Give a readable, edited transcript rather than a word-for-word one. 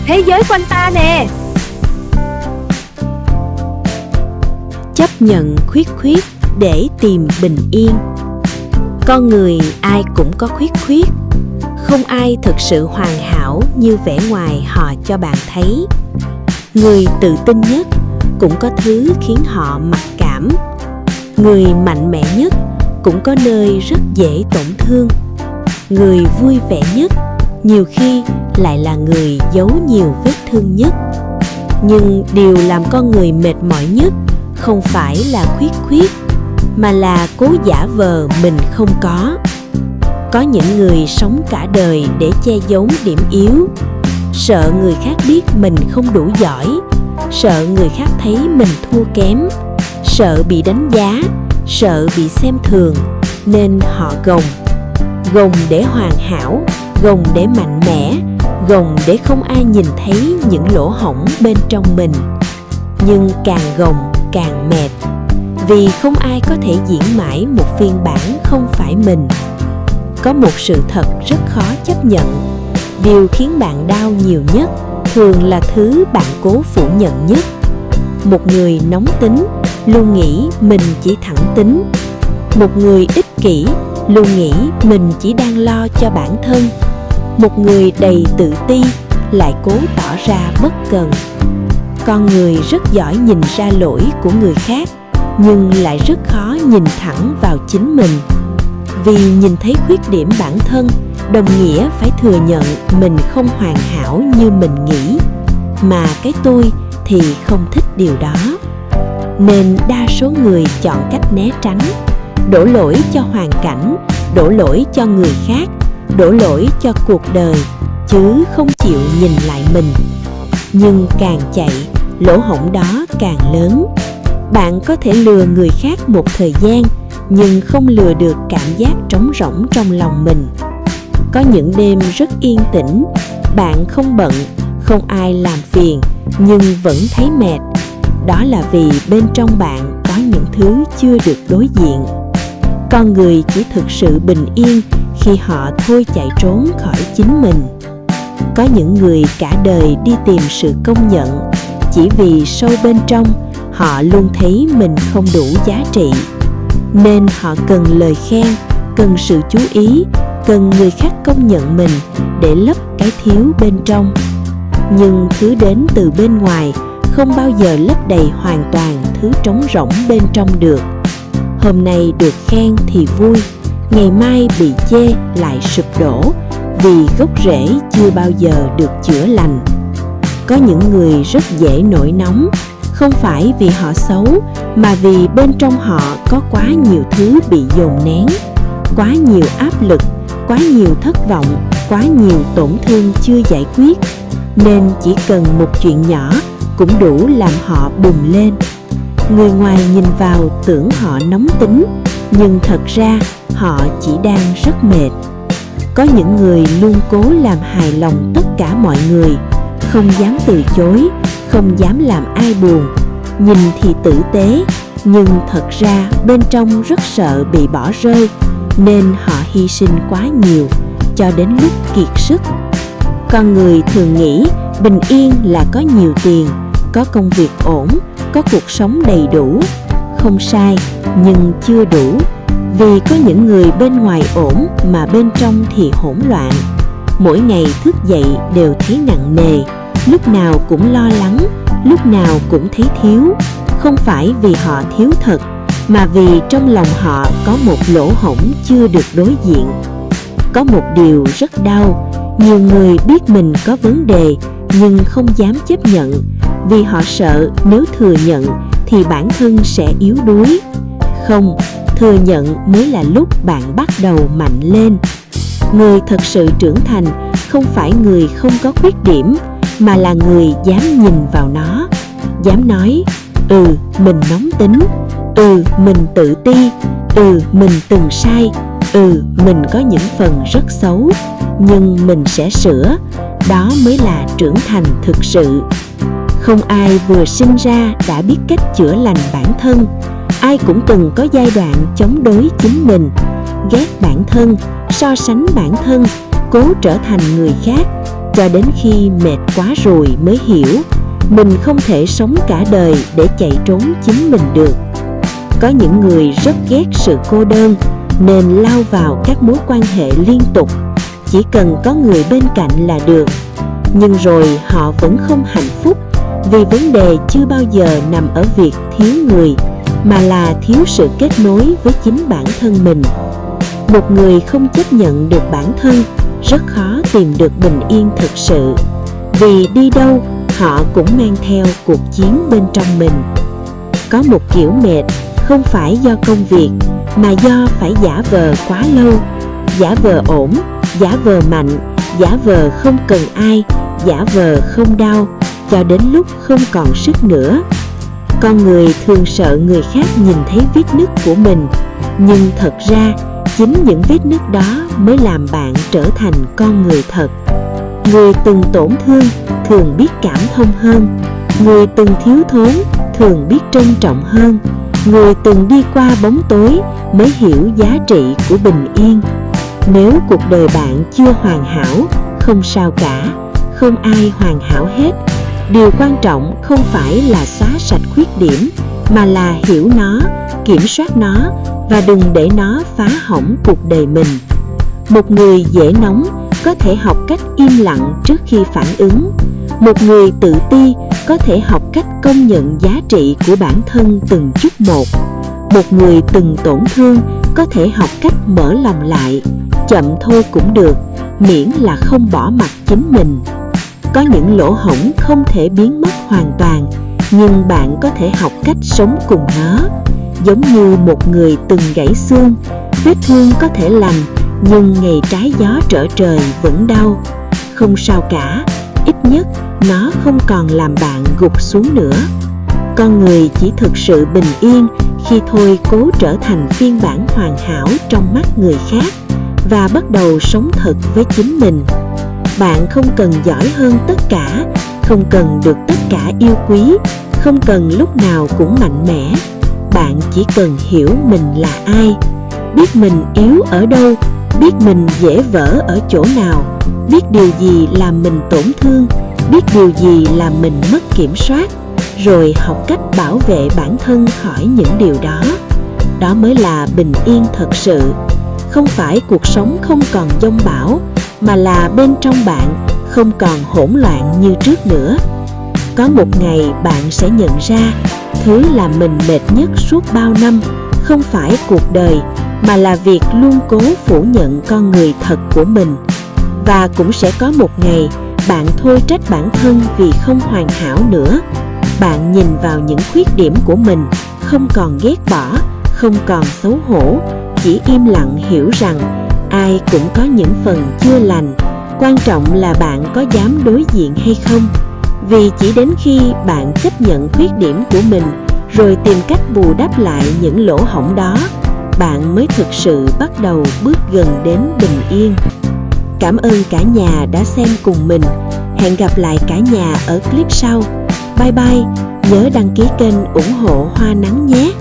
thế giới quanh ta nè. Chấp nhận khuyết khuyết để tìm bình yên. Con người ai cũng có khuyết khuyết, không ai thực sự hoàn hảo như vẻ ngoài họ cho bạn thấy. Người tự tin nhất cũng có thứ khiến họ mặc cảm. Người mạnh mẽ nhất cũng có nơi rất dễ tổn thương. Người vui vẻ nhất nhiều khi lại là người giấu nhiều vết thương nhất. Nhưng điều làm con người mệt mỏi nhất không phải là khuyết khuyết, mà là cố giả vờ mình không có. Có những người sống cả đời để che giấu điểm yếu, sợ người khác biết mình không đủ giỏi, sợ người khác thấy mình thua kém, sợ bị đánh giá, sợ bị xem thường, nên họ gồng để hoàn hảo, gồng để mạnh mẽ, gồng để không ai nhìn thấy những lỗ hổng bên trong mình. Nhưng càng gồng càng mệt, vì không ai có thể diễn mãi một phiên bản không phải mình. Có một sự thật rất khó chấp nhận. Điều khiến bạn đau nhiều nhất thường là thứ bạn cố phủ nhận nhất. Một người nóng tính luôn nghĩ mình chỉ thẳng tính. Một người ích kỷ luôn nghĩ mình chỉ đang lo cho bản thân. Một người đầy tự ti lại cố tỏ ra bất cần. Con người rất giỏi nhìn ra lỗi của người khác, nhưng lại rất khó nhìn thẳng vào chính mình. Vì nhìn thấy khuyết điểm bản thân đồng nghĩa phải thừa nhận mình không hoàn hảo như mình nghĩ, mà cái tôi thì không thích điều đó. Nên đa số người chọn cách né tránh, đổ lỗi cho hoàn cảnh, đổ lỗi cho người khác, đổ lỗi cho cuộc đời, chứ không chịu nhìn lại mình. Nhưng càng chạy, lỗ hổng đó càng lớn. Bạn có thể lừa người khác một thời gian, nhưng không lừa được cảm giác trống rỗng trong lòng mình. Có những đêm rất yên tĩnh, bạn không bận, không ai làm phiền, nhưng vẫn thấy mệt. Đó là vì bên trong bạn có những thứ chưa được đối diện. Con người chỉ thực sự bình yên khi họ thôi chạy trốn khỏi chính mình. Có những người cả đời đi tìm sự công nhận, chỉ vì sâu bên trong họ luôn thấy mình không đủ giá trị. Nên họ cần lời khen, cần sự chú ý, cần người khác công nhận mình để lấp cái thiếu bên trong. Nhưng thứ đến từ bên ngoài không bao giờ lấp đầy hoàn toàn thứ trống rỗng bên trong được. Hôm nay được khen thì vui, ngày mai bị chê lại sụp đổ, vì gốc rễ chưa bao giờ được chữa lành. Có những người rất dễ nổi nóng, không phải vì họ xấu, mà vì bên trong họ có quá nhiều thứ bị dồn nén, quá nhiều áp lực, quá nhiều thất vọng, quá nhiều tổn thương chưa giải quyết. Nên chỉ cần một chuyện nhỏ cũng đủ làm họ bùng lên. Người ngoài nhìn vào tưởng họ nóng tính, nhưng thật ra họ chỉ đang rất mệt. Có những người luôn cố làm hài lòng tất cả mọi người, không dám từ chối, không dám làm ai buồn. Nhìn thì tử tế, nhưng thật ra bên trong rất sợ bị bỏ rơi, nên họ hy sinh quá nhiều, cho đến lúc kiệt sức. Con người thường nghĩ bình yên là có nhiều tiền, có công việc ổn, có cuộc sống đầy đủ. Không sai, nhưng chưa đủ. Vì có những người bên ngoài ổn mà bên trong thì hỗn loạn. Mỗi ngày thức dậy đều thấy nặng nề, lúc nào cũng lo lắng, lúc nào cũng thấy thiếu. Không phải vì họ thiếu thật, mà vì trong lòng họ có một lỗ hổng chưa được đối diện. Có một điều rất đau, nhiều người biết mình có vấn đề nhưng không dám chấp nhận, vì họ sợ nếu thừa nhận thì bản thân sẽ yếu đuối. Không, thừa nhận mới là lúc bạn bắt đầu mạnh lên. Người thật sự trưởng thành không phải người không có khuyết điểm, mà là người dám nhìn vào nó, dám nói mình nóng tính, mình tự ti, mình từng sai, mình có những phần rất xấu, nhưng mình sẽ sửa. Đó mới là trưởng thành thực sự. Không ai vừa sinh ra đã biết cách chữa lành bản thân. Ai cũng từng có giai đoạn chống đối chính mình, ghét bản thân, so sánh bản thân, cố trở thành người khác. cho đến khi mệt quá rồi mới hiểu mình không thể sống cả đời để chạy trốn chính mình được. Có những người rất ghét sự cô đơn nên lao vào các mối quan hệ liên tục, chỉ cần có người bên cạnh là được. Nhưng rồi họ vẫn không hạnh phúc, vì vấn đề chưa bao giờ nằm ở việc thiếu người, mà là thiếu sự kết nối với chính bản thân mình. Một người không chấp nhận được bản thân rất khó tìm được bình yên thực sự, vì đi đâu họ cũng mang theo cuộc chiến bên trong mình. Có một kiểu mệt không phải do công việc, mà do phải giả vờ quá lâu, giả vờ ổn, giả vờ mạnh, giả vờ không cần ai, giả vờ không đau, cho đến lúc không còn sức nữa. Con người thường sợ người khác nhìn thấy vết nứt của mình, nhưng thật ra chính những vết nứt đó mới làm bạn trở thành con người thật. Người từng tổn thương thường biết cảm thông hơn, người từng thiếu thốn thường biết trân trọng hơn, người từng đi qua bóng tối mới hiểu giá trị của bình yên. Nếu cuộc đời bạn chưa hoàn hảo, không sao cả, không ai hoàn hảo hết. Điều quan trọng không phải là xóa sạch khuyết điểm, mà là hiểu nó, kiểm soát nó và đừng để nó phá hỏng cuộc đời mình. Một người dễ nóng có thể học cách im lặng trước khi phản ứng. Một người tự ti có thể học cách công nhận giá trị của bản thân từng chút một. Một người từng tổn thương có thể học cách mở lòng lại, chậm thôi cũng được, miễn là không bỏ mặc chính mình. Có những lỗ hổng không thể biến mất hoàn toàn, nhưng bạn có thể học cách sống cùng nó. Giống như một người từng gãy xương, vết thương có thể lành, nhưng ngày trái gió trở trời vẫn đau. Không sao cả, ít nhất nó không còn làm bạn gục xuống nữa. Con người chỉ thực sự bình yên khi thôi cố trở thành phiên bản hoàn hảo trong mắt người khác và bắt đầu sống thật với chính mình. Bạn không cần giỏi hơn tất cả, không cần được tất cả yêu quý, không cần lúc nào cũng mạnh mẽ. Bạn chỉ cần hiểu mình là ai, biết mình yếu ở đâu, biết mình dễ vỡ ở chỗ nào, biết điều gì làm mình tổn thương, biết điều gì làm mình mất kiểm soát, rồi học cách bảo vệ bản thân khỏi những điều đó. Đó mới là bình yên thật sự. Không phải cuộc sống không còn dông bão, mà là bên trong bạn không còn hỗn loạn như trước nữa. Có một ngày bạn sẽ nhận ra thứ làm mình mệt nhất suốt bao năm không phải cuộc đời, mà là việc luôn cố phủ nhận con người thật của mình. Và cũng sẽ có một ngày bạn thôi trách bản thân vì không hoàn hảo nữa. Bạn nhìn vào những khuyết điểm của mình, không còn ghét bỏ, không còn xấu hổ, chỉ im lặng hiểu rằng ai cũng có những phần chưa lành. Quan trọng là bạn có dám đối diện hay không. Vì chỉ đến khi bạn chấp nhận khuyết điểm của mình, rồi tìm cách bù đắp lại những lỗ hổng đó, bạn mới thực sự bắt đầu bước gần đến bình yên. Cảm ơn cả nhà đã xem cùng mình. Hẹn gặp lại cả nhà ở clip sau. Bye bye, nhớ đăng ký kênh ủng hộ Hoa Nắng nhé.